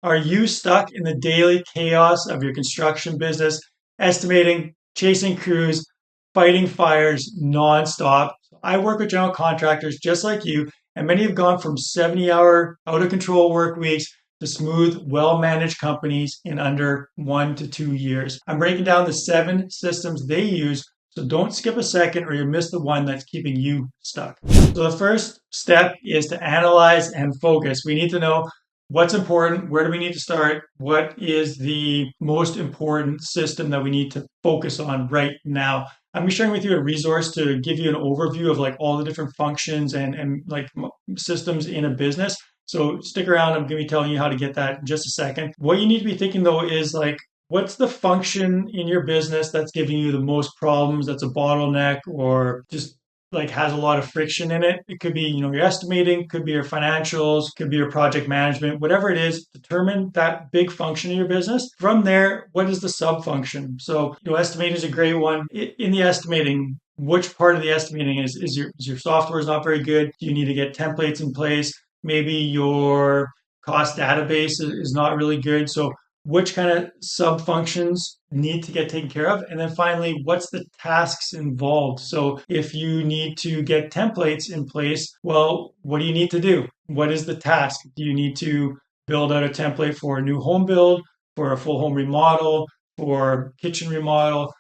Are you stuck in the daily chaos of your construction business, estimating, chasing crews, fighting fires nonstop? I work with general contractors just like you, and many have gone from 70-hour out of control work weeks to smooth, well managed companies in under 1 to 2 years. I'm breaking down the 7 systems they use, so don't skip a second or you'll miss the one that's keeping you stuck. So the first step is to analyze and focus. We need to know what's important, where do we need to start, what is the most important system that we need to focus on right now. I'm going to be sharing with you a resource to give you an overview of like all the different functions and like systems in a business. So stick around. I'm going to be telling you how to get that in just a second. What you need to be thinking though is like, what's the function in your business that's giving you the most problems, that's a bottleneck, or just like has a lot of friction in it? It could be, your estimating, could be your financials, could be your project management, whatever it is, determine that big function in your business. From there, what is the sub function? So, estimating is a great one. In the estimating, which part of the estimating is your software is not very good? Do you need to get templates in place? Maybe your cost database is not really good. So which kind of sub functions need to get taken care of? And then finally, what's the tasks involved? So if you need to get templates in place, well, what do you need to do? What is the task? Do you need to build out a template for a new home build, for a full home remodel, for kitchen remodel?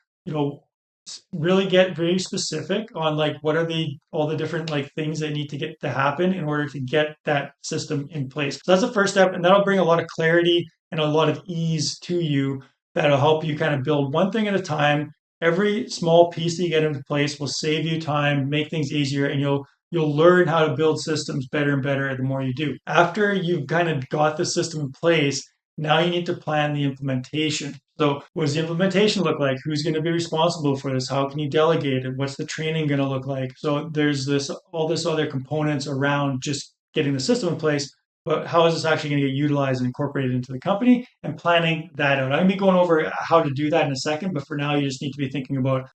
Really get very specific on like what are all the different like things that need to get to happen in order to get that system in place. So that's the first step, and that'll bring a lot of clarity and a lot of ease to you. That'll help you kind of build one thing at a time. Every small piece that you get into place will save you time, make things easier, and you'll learn how to build systems better and better the more you do. After you've kind of got the system in place, now you need to plan the implementation. So what does the implementation look like? Who's going to be responsible for this? How can you delegate it? What's the training going to look like? So there's all this other components around just getting the system in place, but how is this actually going to get utilized and incorporated into the company, and planning that out. I'm going to be going over how to do that in a second, but for now you just need to be thinking about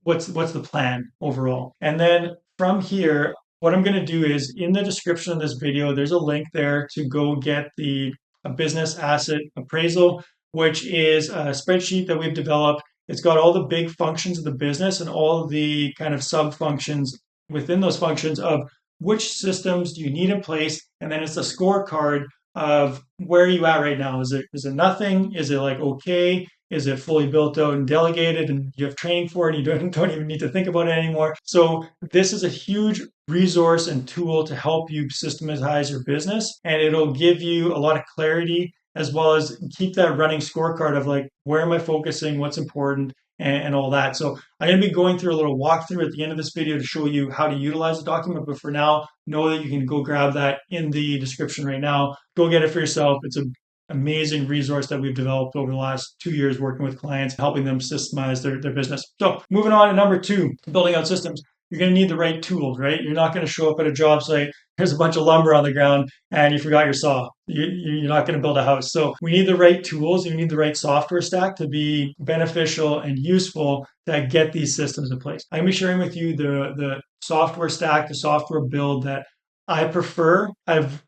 what's the plan overall. And then from here, what I'm going to do is in the description of this video, there's a link there to go get a business asset appraisal, which is a spreadsheet that we've developed. It's got all the big functions of the business and all the kind of sub functions within those functions of which systems do you need in place. And then it's a scorecard of where are you at right now. Is it nothing? Is it like okay? Is it fully built out and delegated and you have training for it and you don't even need to think about it anymore? So this is a huge resource and tool to help you systemize your business, and it'll give you a lot of clarity as well as keep that running scorecard of like, where am I focusing, what's important, and all that. So I'm going to be going through a little walkthrough at the end of this video to show you how to utilize the document. But for now, know that you can go grab that in the description right now. Go get it for yourself. It's an amazing resource that we've developed over the last 2 years working with clients, helping them systemize their business. So moving on to number 2, building out systems. You're going to need the right tools, right? You're not going to show up at a job site, there's a bunch of lumber on the ground, and you forgot your saw. You're not going to build a house. So we need the right tools. You need the right software stack to be beneficial and useful to get these systems in place. I'm going to be sharing with you the software stack, the software build that I prefer.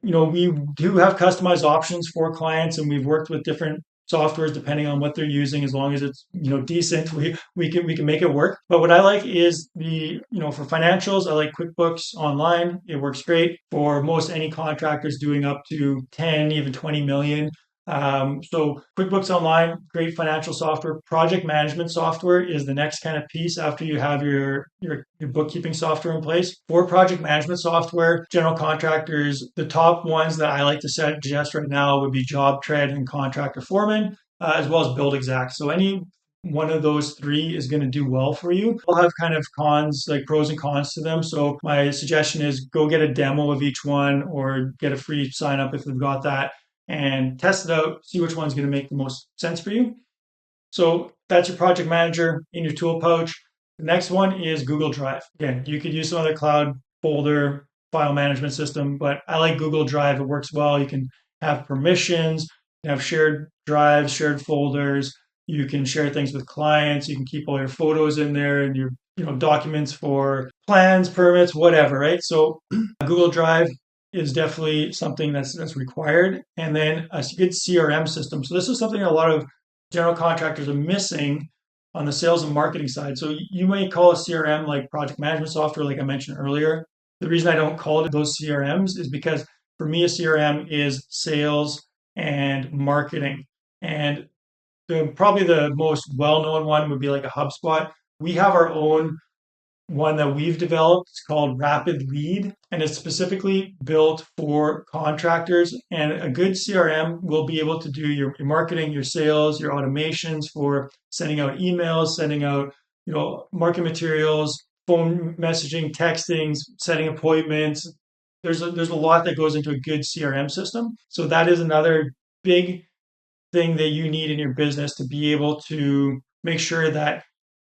We do have customized options for clients, and we've worked with different softwares depending on what they're using. As long as it's decent, we can make it work. But what I like is for financials, I like QuickBooks Online. It works great for most any contractors doing up to 10, even 20 million. So QuickBooks Online, great financial software. Project management software is the next kind of piece after you have your bookkeeping software in place. For project management software, general contractors, the top ones that I like to suggest right now would be JobTread and Contractor Foreman, as well as BuildExact. So any one of those 3 is going to do well for you. They'll have kind of cons, like pros and cons to them. So my suggestion is go get a demo of each one or get a free sign up if you've got that, and test it out, see which one's going to make the most sense for you. So that's your project manager in your tool pouch. The next one is Google Drive. Again, you could use some other cloud folder file management system, but I like Google Drive. It works well. You can have permissions, you can have shared drives, shared folders. You can share things with clients. You can keep all your photos in there and your documents for plans, permits, whatever, right? So Google Drive, is definitely something that's required. And then a good CRM system. So this is something a lot of general contractors are missing on the sales and marketing side. So you may call a CRM like project management software, like I mentioned earlier. The reason I don't call it those CRMs is because for me, a CRM is sales and marketing. And probably the most well-known one would be like a HubSpot. We have our own one that we've developed. It's called Rapid Lead, and it's specifically built for contractors. And a good CRM will be able to do your marketing, your sales, your automations for sending out emails, sending out market materials, phone messaging, texting, setting appointments. There's a lot that goes into a good CRM system. So that is another big thing that you need in your business to be able to make sure that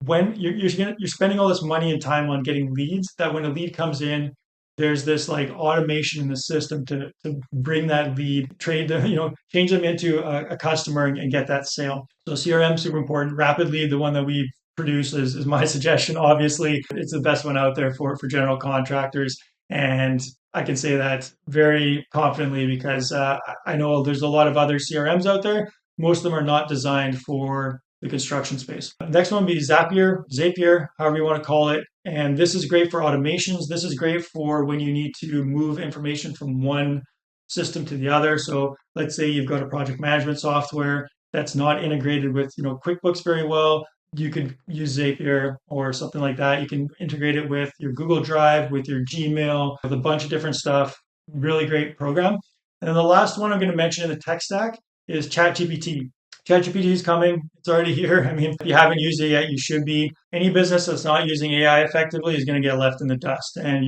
when you're spending all this money and time on getting leads, that when a lead comes in, there's this like automation in the system to bring that lead, trade them, change them into a customer and get that sale. So CRM super important. Rapid Lead, the one that we produce, is my suggestion. Obviously, it's the best one out there for general contractors, and I can say that very confidently because I know there's a lot of other CRMs out there. Most of them are not designed for the construction space. Next one would be Zapier, however you want to call it. And this is great for automations. This is great for when you need to move information from one system to the other. So let's say you've got a project management software that's not integrated with QuickBooks very well. You could use Zapier or something like that. You can integrate it with your Google Drive, with your Gmail, with a bunch of different stuff. Really great program. And then the last one I'm going to mention in the tech stack is ChatGPT. ChatGPT is coming. It's already here. I mean, if you haven't used it yet, you should be. Any business that's not using AI effectively is going to get left in the dust. And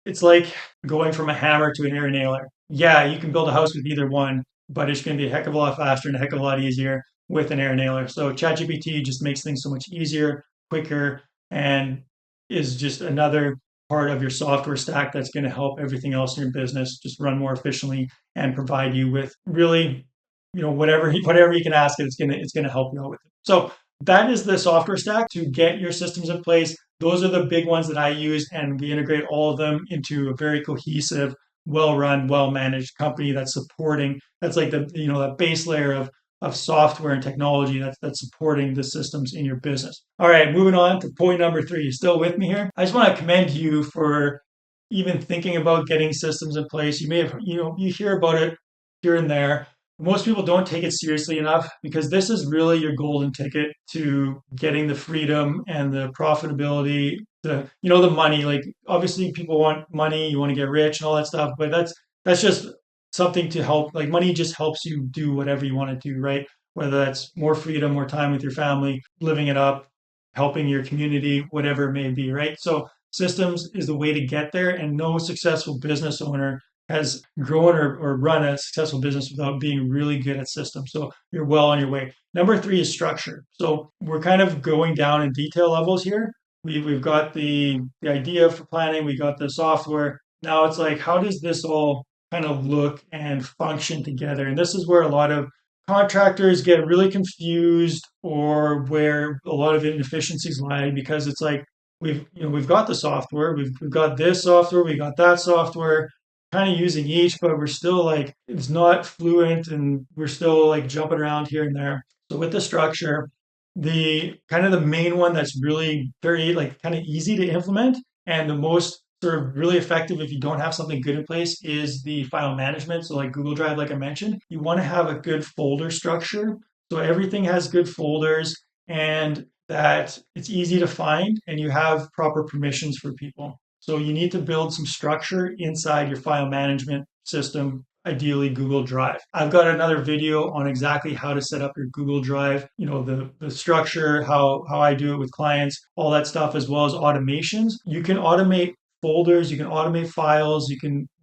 it's like going from a hammer to an air nailer. Yeah, you can build a house with either one, but it's going to be a heck of a lot faster and a heck of a lot easier with an air nailer. So ChatGPT just makes things so much easier, quicker, and is just another part of your software stack that's going to help everything else in your business just run more efficiently and provide you with really whatever you can ask it, it's gonna help you out with it. So that is the software stack to get your systems in place. Those are the big ones that I use, and we integrate all of them into a very cohesive, well-run, well-managed company that's supporting. That's like that base layer of software and technology that's supporting the systems in your business. All right, moving on to point number 3. You still with me here? I just want to commend you for even thinking about getting systems in place. You may have, you hear about it here and there. Most people don't take it seriously enough because this is really your golden ticket to getting the freedom and the profitability, the money. Like obviously people want money, you want to get rich and all that stuff, but that's just something to help. Like money just helps you do whatever you want to do, right? Whether that's more freedom, more time with your family, living it up, helping your community, whatever it may be, right? So systems is the way to get there, and no successful business owner has grown or run a successful business without being really good at systems. So you're well on your way. Number 3 is structure. So we're kind of going down in detail levels here. We've got the idea for planning, we got the software. Now it's like, how does this all kind of look and function together? And this is where a lot of contractors get really confused, or where a lot of inefficiencies lie, because it's like we've got the software, we've got this software, we got that software, kind of using each, but we're still like, it's not fluent and we're still like jumping around here and there. So with the structure, the kind of the main one that's really very like kind of easy to implement and the most sort of really effective if you don't have something good in place is the file management. So like Google Drive, like I mentioned, you want to have a good folder structure. So everything has good folders and that it's easy to find and you have proper permissions for people. So you need to build some structure inside your file management system, ideally Google Drive. I've got another video on exactly how to set up your Google Drive, the structure, how I do it with clients, all that stuff, as well as automations. You can automate folders, you can automate files,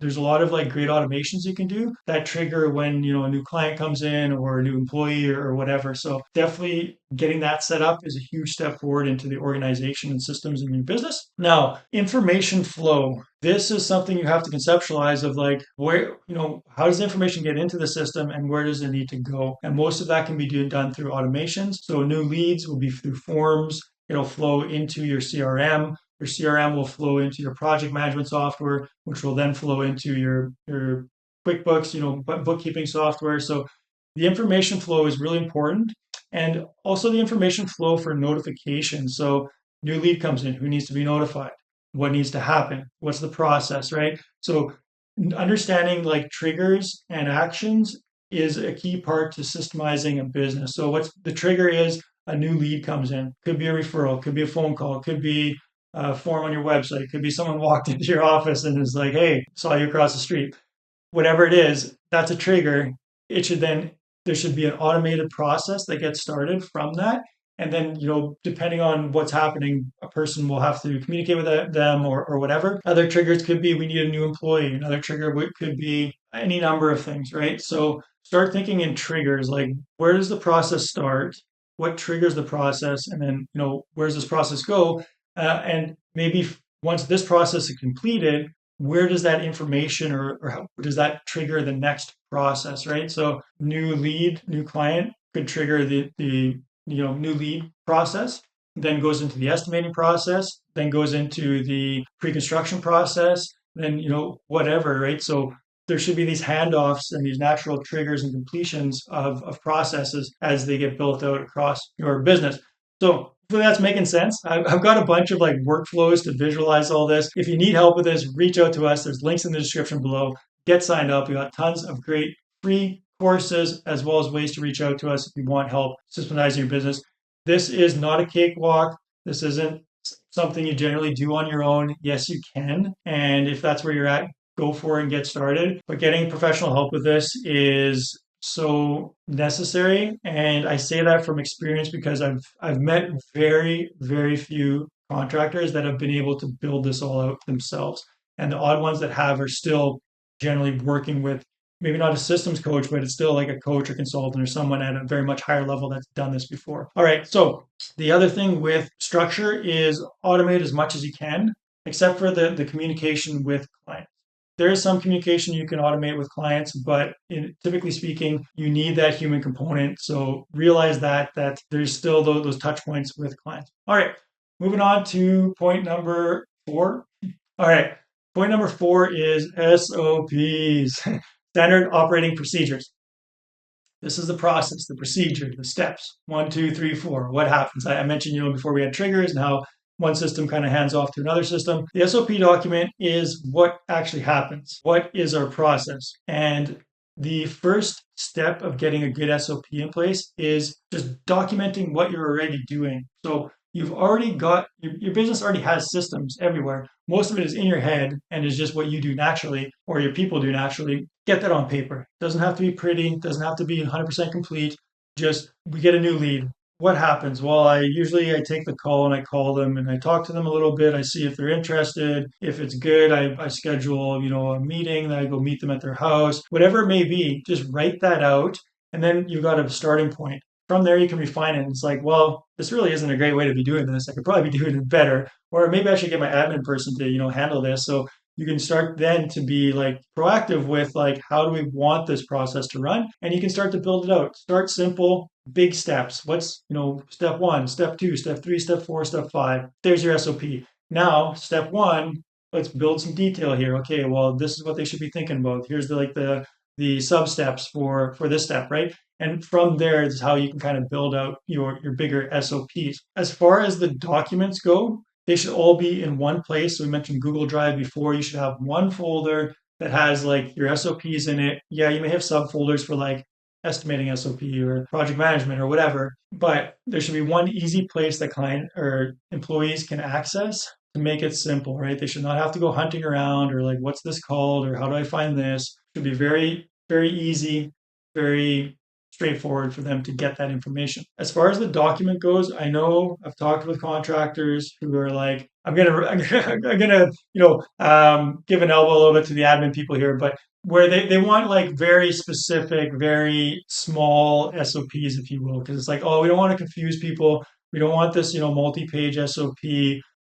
there's a lot of like great automations you can do that trigger when a new client comes in or a new employee or whatever. So definitely getting that set up is a huge step forward into the organization and systems in your business. Now, information flow. This is something you have to conceptualize of like where, how does the information get into the system and where does it need to go? And most of that can be done through automations. So new leads will be through forms. It'll flow into your CRM. Your CRM will flow into your project management software, which will then flow into your QuickBooks, bookkeeping software. So the information flow is really important, and also the information flow for notification. So new lead comes in, who needs to be notified? What needs to happen? What's the process, right? So understanding like triggers and actions is a key part to systemizing a business. So what's the trigger is a new lead comes in. Could be a referral, could be a phone call, could be a form on your website, could be someone walked into your office and is like, "Hey, saw you across the street." Whatever it is, that's a trigger. It should then there should be an automated process that gets started from that. And then, depending on what's happening, a person will have to communicate with them or whatever. Other triggers could be we need a new employee. Another trigger could be any number of things, right? So start thinking in triggers, like where does the process start? What triggers the process? And then, where does this process go? And maybe once this process is completed, where does that information or how does that trigger the next process, right? So new lead, new client could trigger the new lead process, then goes into the estimating process, then goes into the pre-construction process, then whatever, right? So there should be these handoffs and these natural triggers and completions of processes as they get built out across your business. So hopefully that's making sense. I've got a bunch of like workflows to visualize all this. If you need help with this, reach out to us. There's links in the description below. Get signed up. We got tons of great free courses as well as ways to reach out to us if you want help systemizing your business. This is not a cakewalk. This isn't something you generally do on your own. Yes, you can. And if that's where you're at, go for it and get started. But getting professional help with this is so necessary. And I say that from experience because I've met very, very few contractors that have been able to build this all out themselves. And the odd ones that have are still generally working with maybe not a systems coach, but it's still like a coach or consultant or someone at a very much higher level that's done this before. All right. So the other thing with structure is automate as much as you can, except for the communication with clients. There is some communication you can automate with clients, but typically speaking, you need that human component. So realize that there's still those touch points with clients. All right, moving on to point number 4. All right, point number 4 is SOPs, standard operating procedures. This is the process, the procedure, the steps. 1, 2, 3, 4. What happens? I mentioned, before we had triggers and how one system kind of hands off to another system. The SOP document is what actually happens. What is our process? And the first step of getting a good SOP in place is just documenting what you're already doing. So you've already got, your business already has systems everywhere. Most of it is in your head and is just what you do naturally or your people do naturally. Get that on paper. Doesn't have to be pretty, doesn't have to be 100% complete. Just we get a new lead. What happens? Well, I take the call and I call them and I talk to them a little bit. I see if they're interested. If it's good, I schedule, a meeting. Then I go meet them at their house. Whatever it may be, just write that out. And then you've got a starting point. From there, you can refine it. And it's like, well, this really isn't a great way to be doing this. I could probably be doing it better. Or maybe I should get my admin person to, handle this. So you can start then to be like proactive with like, how do we want this process to run? And you can start to build it out. Start simple, big steps. What's, step 1, step 2, step 3, step 4, step 5. There's your SOP. Now, step 1, let's build some detail here. Okay, well, this is what they should be thinking about. Here's the sub steps for this step, right? And from there is how you can kind of build out your bigger SOPs. As far as the documents go, they should all be in one place. So we mentioned Google Drive before. You should have one folder that has like your SOPs in it. Yeah, you may have subfolders for like estimating SOP or project management or whatever, but there should be one easy place that client or employees can access to make it simple, right? They should not have to go hunting around or like, what's this called or how do I find this? It should be very, very easy, very straightforward for them to get that information. As far as the document goes, I know I've talked with contractors who are like, I'm gonna give an elbow a little bit to the admin people here, but where they want like very specific, very small SOPs, if you will, because it's like, oh, we don't want to confuse people. We don't want this, multi-page SOP.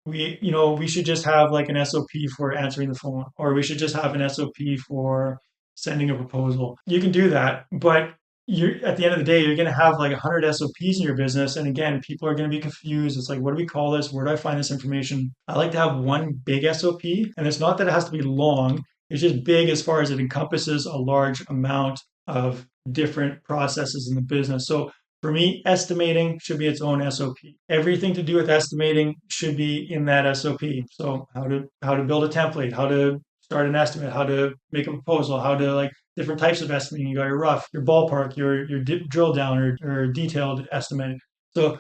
We should just have like an SOP for answering the phone, or we should just have an SOP for sending a proposal. You can do that, but you're at the end of the day, you're going to have like 100 SOPs in your business. And again, people are going to be confused. It's like, what do we call this? Where do I find this information? I like to have one big SOP. And it's not that it has to be long, it's just big as far as it encompasses a large amount of different processes in the business. So for me, estimating should be its own SOP. Everything to do with estimating should be in that SOP. So how to build a template, how to start an estimate, how to make a proposal, how to like different types of estimating. You got your rough, your ballpark, your drill down or detailed estimate. So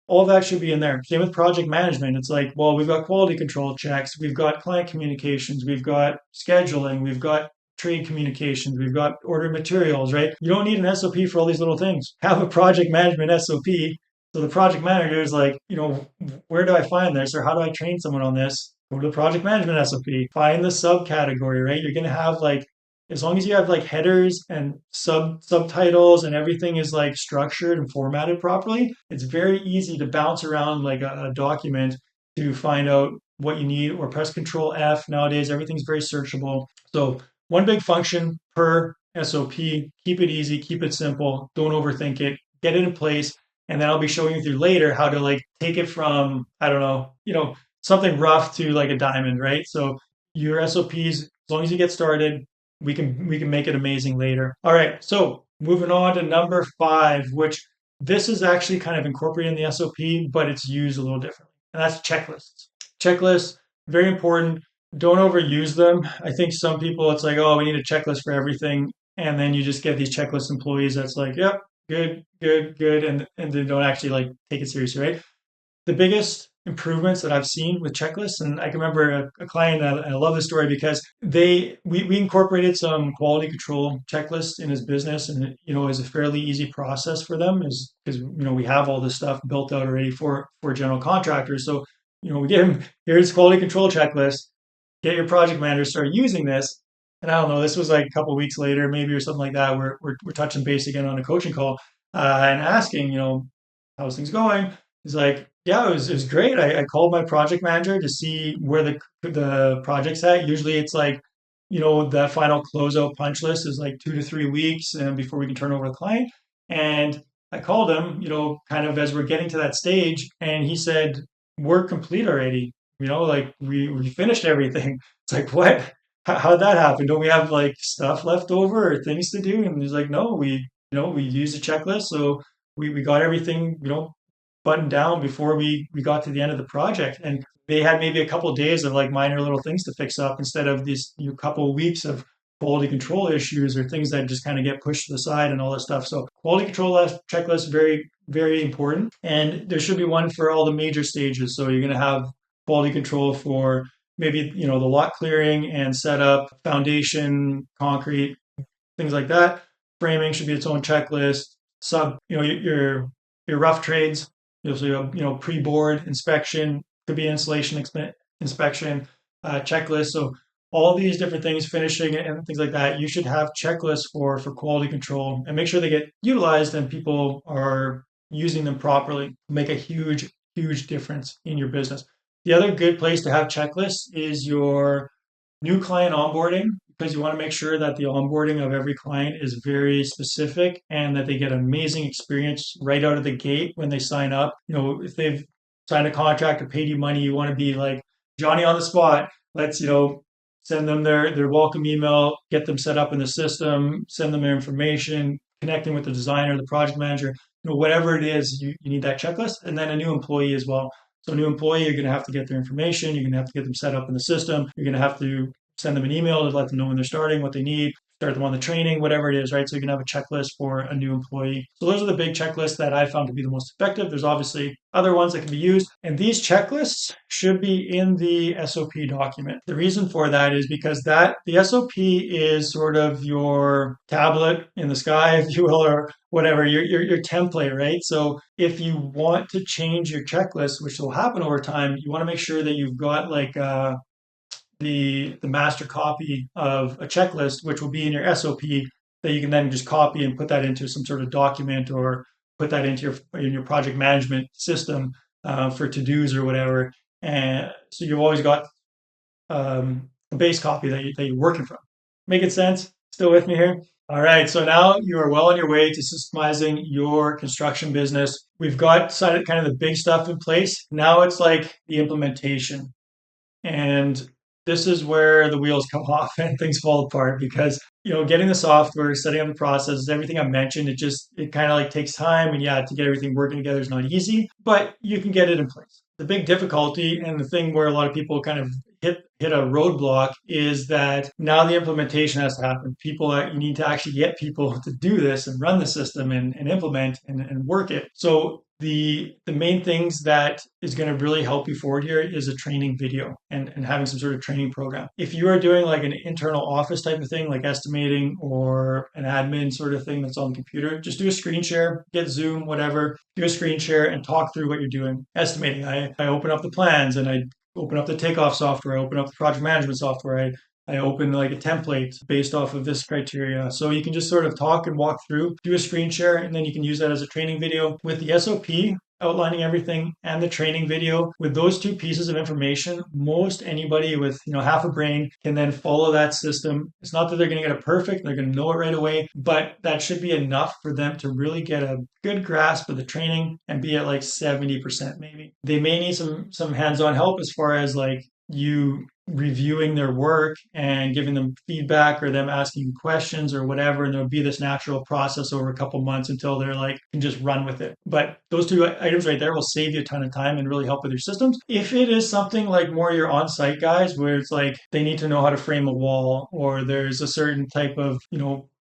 all that should be in there. Same with project management. It's like, well, we've got quality control checks, we've got client communications, we've got scheduling, we've got trade communications, we've got order materials, right? You don't need an SOP for all these little things. Have a project management SOP. So the project manager is like, where do I find this or how do I train someone on this? Go to the project management SOP. Find the subcategory, right? You're going to have like, as long as you have like headers and subtitles and everything is like structured and formatted properly, it's very easy to bounce around like a document to find out what you need or press Control F. Nowadays, everything's very searchable. So one big function per SOP. Keep it easy, keep it simple. Don't overthink it. Get it in place, and then I'll be showing you through later how to like take it from I don't know, something rough to like a diamond, right? So your SOPs, as long as you get started, we can make it amazing later. All right, so moving on to number 5, which this is actually kind of incorporated in the SOP, but it's used a little differently, and that's checklists. Checklists, very important. Don't overuse them. I think some people, it's like, oh, we need a checklist for everything, and then you just get these checklist employees that's like, yep, good, good, good, and they don't actually like take it seriously, right? The biggest improvements that I've seen with checklists, and I can remember a client, and I love this story because we incorporated some quality control checklists in his business, and it was a fairly easy process for them, is because we have all this stuff built out already for general contractors. So we give him here's quality control checklist, get your project manager start using this. And I don't know, this was like a couple of weeks later, maybe or something like that. We're touching base again on a coaching call and asking, how's things going? He's like, yeah, it was great. I called my project manager to see where the project's at. Usually it's like, that final closeout punch list is like 2 to 3 weeks and before we can turn over the client. And I called him, kind of as we're getting to that stage, and he said, we're complete already. Like we finished everything. It's like, what? How'd that happen? Don't we have like stuff left over or things to do? And he's like, no, we used a checklist. So we got everything, buttoned down before we got to the end of the project. And they had maybe a couple of days of like minor little things to fix up instead of these couple of weeks of quality control issues or things that just kind of get pushed to the side and all this stuff. So quality control checklist, very, very important. And there should be one for all the major stages. So you're going to have quality control for maybe, the lot clearing and setup, foundation, concrete, things like that. Framing should be its own checklist. Your rough trades, so pre-board inspection, could be installation inspection, checklist. So all these different things, finishing and things like that, you should have checklists for quality control and make sure they get utilized and people are using them properly. Make a huge, huge difference in your business. The other good place to have checklists is your new client onboarding, because you want to make sure that the onboarding of every client is very specific and that they get amazing experience right out of the gate when they sign up. If they've signed a contract or paid you money, you want to be like Johnny on the spot. Let's, send them their welcome email, get them set up in the system, send them their information, connecting with the designer, the project manager, whatever it is, you need that checklist. And then a new employee as well. So a new employee, you're going to have to get their information. You're going to have to get them set up in the system. You're going to have to send them an email to let them know when they're starting, what they need, start them on the training, whatever it is, right? So you can have a checklist for a new employee. So those are the big checklists that I found to be the most effective. There's obviously other ones that can be used, and these checklists should be in the SOP document. The reason for that is because the SOP is sort of your tablet in the sky, if you will, or whatever, your template, right? So if you want to change your checklist, which will happen over time, you want to make sure that you've got like the master copy of a checklist, which will be in your SOP, that you can then just copy and put that into some sort of document or put that into your project management system for to-dos or whatever. And so you've always got a base copy that you're working from. Making sense? Still with me here? All right, so now you are well on your way to systemizing your construction business. We've got kind of the big stuff in place. Now it's like the implementation. And this is where the wheels come off and things fall apart because, getting the software, setting up the processes, everything I mentioned, it kind of like takes time. And yeah, to get everything working together is not easy, but you can get it in place. The big difficulty and the thing where a lot of people kind of hit a roadblock is that now the implementation has to happen. You need to actually get people to do this and run the system and implement and work it. So the main things that is going to really help you forward here is a training video and having some sort of training program. If you are doing like an internal office type of thing, like estimating or an admin sort of thing that's on the computer, just do a screen share, get Zoom, whatever, do a screen share and talk through what you're doing. Estimating, I open up the plans and I open up the takeoff software, I open up the project management software, I open like a template based off of this criteria. So you can just sort of talk and walk through, do a screen share, and then you can use that as a training video. With the SOP outlining everything and the training video, with those two pieces of information, most anybody with half a brain can then follow that system. It's not that they're going to get it perfect, they're going to know it right away, but that should be enough for them to really get a good grasp of the training and be at like 70% maybe. They may need some hands-on help as far as like you reviewing their work and giving them feedback or them asking questions or whatever. And there'll be this natural process over a couple months until they're like, can just run with it. But those two items right there will save you a ton of time and really help with your systems. If it is something like more your on-site guys where it's like they need to know how to frame a wall or there's a certain type of,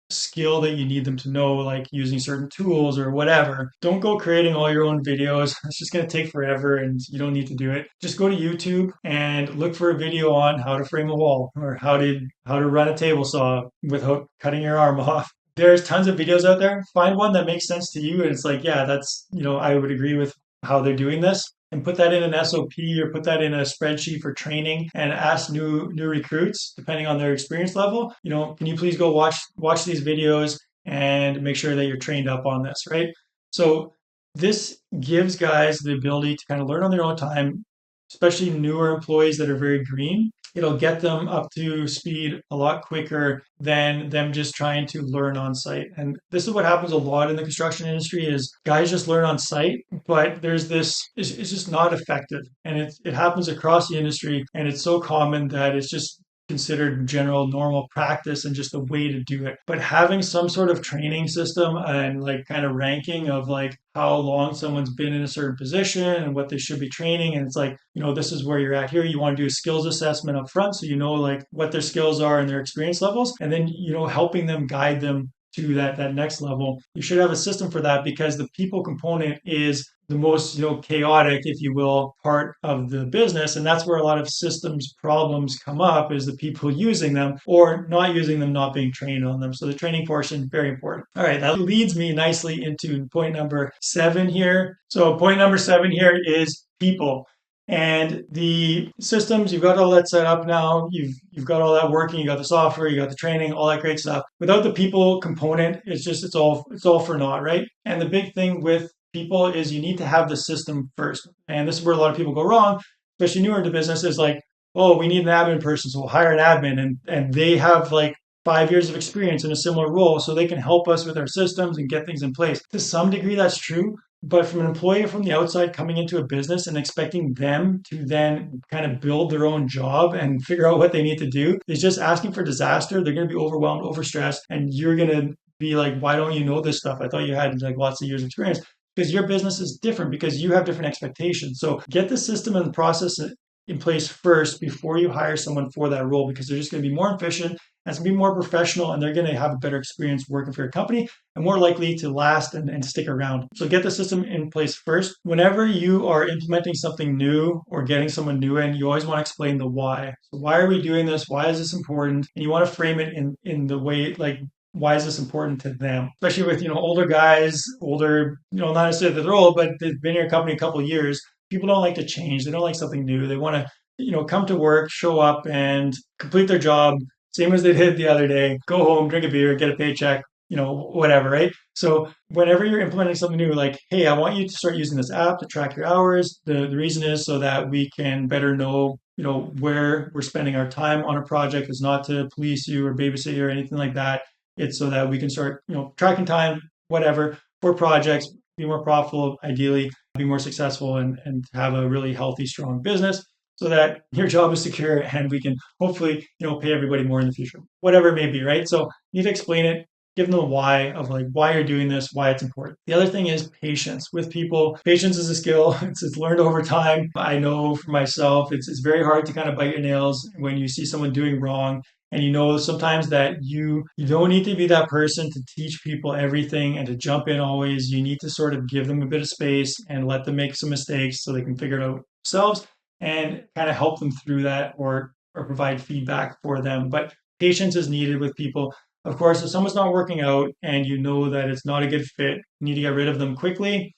skill that you need them to know, like using certain tools or whatever. Don't go creating all your own videos. It's just going to take forever and you don't need to do it. Just go to YouTube and look for a video on how to frame a wall or how to run a table saw without cutting your arm off. There's tons of videos out there. Find one that makes sense to you and it's like, yeah, that's, I would agree with how they're doing this and put that in an SOP or put that in a spreadsheet for training and ask new recruits, depending on their experience level, can you please go watch these videos and make sure that you're trained up on this, right? So this gives guys the ability to kind of learn on their own time, especially newer employees that are very green. It'll get them up to speed a lot quicker than them just trying to learn on site. And this is what happens a lot in the construction industry is guys just learn on site, but it's just not effective. And it happens across the industry and it's so common that it's just considered general normal practice and just a way to do it. But having some sort of training system and like kind of ranking of like how long someone's been in a certain position and what they should be training. And it's like, this is where you're at here. You want to do a skills assessment up front so you know like what their skills are and their experience levels. And then, helping them guide them to that next level. You should have a system for that because the people component is the most chaotic, if you will, part of the business, and that's where a lot of systems problems come up is the people using them or not using them, not being trained on them. So the training portion, very important. All right, that leads me nicely into point number 7 here. So point number 7 here is people. And the systems, you've got all that set up now. You've got all that working. You got the software, you got the training, all that great stuff. Without the people component, it's all for naught, right? And the big thing with people is you need to have the system first. And this is where a lot of people go wrong, especially newer into business, is like, oh, we need an admin person, so we'll hire an admin, and they have like 5 years of experience in a similar role, so they can help us with our systems and get things in place. To some degree, that's true. But from an employee from the outside coming into a business and expecting them to then kind of build their own job and figure out what they need to do is just asking for disaster. They're going to be overwhelmed, overstressed, and you're going to be like, why don't you know this stuff? I thought you had like lots of years of experience. Because your business is different, because you have different expectations. So get the system and the process in place first before you hire someone for that role, because they're just going to be more efficient and it's going to be more professional and they're going to have a better experience working for your company and more likely to last and stick around. So get the system in place first. Whenever you are implementing something new or getting someone new in, you always want to explain the why. So why are we doing this? Why is this important? And you want to frame it in the way like, why is this important to them? Especially with, older guys, not necessarily that they're old, but they've been in your company a couple of years. People don't like to change. They don't like something new. They want to, come to work, show up and complete their job, same as they did the other day, go home, drink a beer, get a paycheck, whatever, right? So whenever you're implementing something new, like, hey, I want you to start using this app to track your hours. The reason is so that we can better know, where we're spending our time on a project. Is not to police you or babysit you or anything like that. It's so that we can start, tracking time, whatever, for projects, be more profitable, ideally, be more successful, and have a really healthy, strong business so that your job is secure and we can hopefully, pay everybody more in the future, whatever it may be, right? So you need to explain it, give them the why of like why you're doing this, why it's important. The other thing is patience with people. Patience is a skill. It's learned over time. I know for myself, it's very hard to kind of bite your nails when you see someone doing wrong. And sometimes that you don't need to be that person to teach people everything and to jump in always. You need to sort of give them a bit of space and let them make some mistakes so they can figure it out themselves and kind of help them through that or provide feedback for them. But patience is needed with people. Of course, if someone's not working out and you know that it's not a good fit, you need to get rid of them quickly.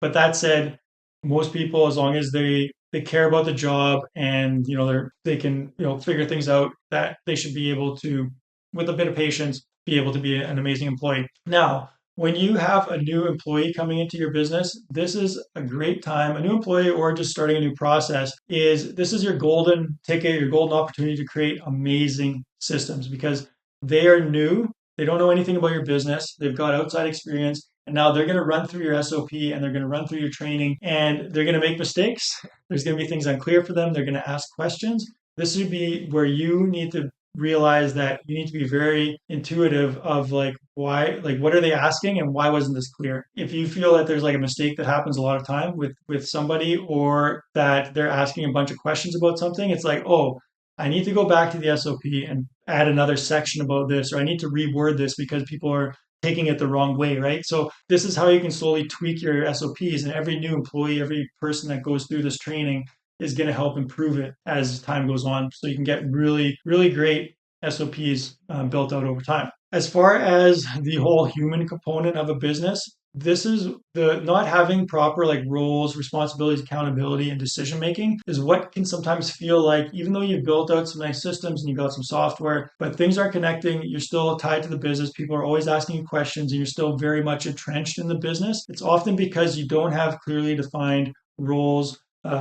But that said, most people, as long as they care about the job and they can figure things out, that they should be able to, with a bit of patience, be able to be an amazing employee. Now, when you have a new employee coming into your business, this is a great time. A new employee or just starting a new process this is your golden ticket, your golden opportunity to create amazing systems because they are new. They don't know anything about your business. They've got outside experience. And now they're going to run through your SOP and they're going to run through your training and they're going to make mistakes. There's going to be things unclear for them. They're going to ask questions. This would be where you need to realize that you need to be very intuitive of like why, like what are they asking and why wasn't this clear? If you feel that there's like a mistake that happens a lot of time with somebody or that they're asking a bunch of questions about something, it's like, oh, I need to go back to the SOP and add another section about this, or I need to reword this because people are taking it the wrong way, right? So this is how you can slowly tweak your SOPs, and every new employee, every person that goes through this training is going to help improve it as time goes on. So you can get really, really great SOPs built out over time. As far as the whole human component of a business, this is the not having proper like roles, responsibilities, accountability, and decision making is what can sometimes feel like even though you've built out some nice systems and you've got some software, but things aren't connecting, you're still tied to the business. People are always asking you questions and you're still very much entrenched in the business. It's often because you don't have clearly defined roles. You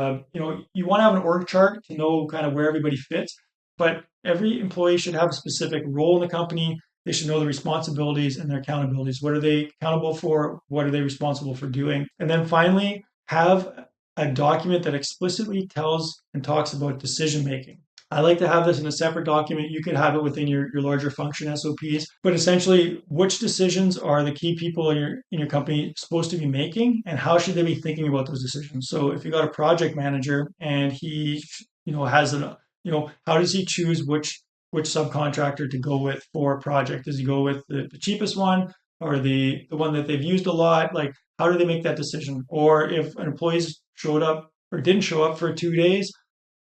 want to have an org chart to know kind of where everybody fits, but every employee should have a specific role in the company. They should know the responsibilities and their accountabilities. What are they accountable for? What are they responsible for doing? And then finally, have a document that explicitly tells and talks about decision making. I like to have this in a separate document. You could have it within your larger function SOPs, but essentially, which decisions are the key people in your company supposed to be making, and how should they be thinking about those decisions? So, if you got a project manager and he, has an, how does he choose which subcontractor to go with for a project? Does he go with the cheapest one or the one that they've used a lot? Like, how do they make that decision? Or if an employee's showed up or didn't show up for 2 days,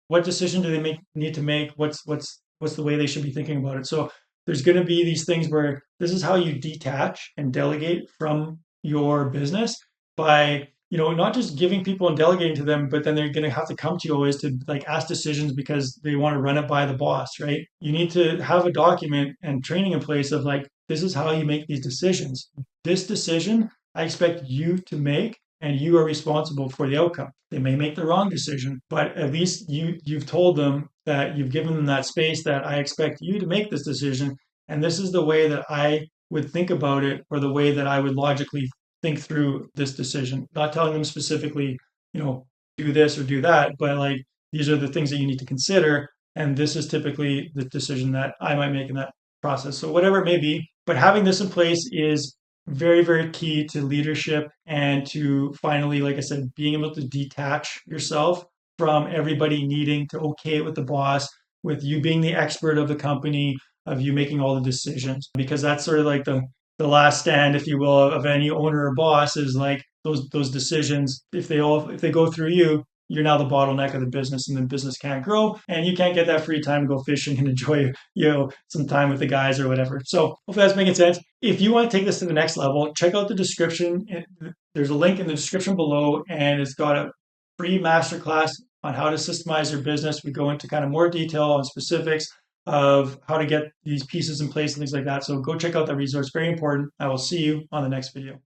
what decision do they need to make? What's the way they should be thinking about it? So there's going to be these things where this is how you detach and delegate from your business by not just giving people and delegating to them, but then they're going to have to come to you always to like ask decisions because they want to run it by the boss, right? You need to have a document and training in place of like, this is how you make these decisions. This decision I expect you to make, and you are responsible for the outcome. They may make the wrong decision, but at least you've told them that you've given them that space that I expect you to make this decision. And this is the way that I would think about it, or the way that I would logically think through this decision. Not telling them specifically, do this or do that, but like these are the things that you need to consider. And this is typically the decision that I might make in that process. So whatever it may be, but having this in place is very, very key to leadership and to finally, like I said, being able to detach yourself from everybody needing to okay it with the boss, with you being the expert of the company, of you making all the decisions, because that's sort of like the last stand, if you will, of any owner or boss is like those decisions. If they go through you, you're now the bottleneck of the business, and the business can't grow, and you can't get that free time to go fishing and enjoy some time with the guys or whatever. So hopefully that's making sense. If you want to take this to the next level, check out the description. There's a link in the description below, and it's got a free masterclass on how to systemize your business. We go into kind of more detail on specifics of how to get these pieces in place and things like that. So go check out that resource. Very important. I will see you on the next video.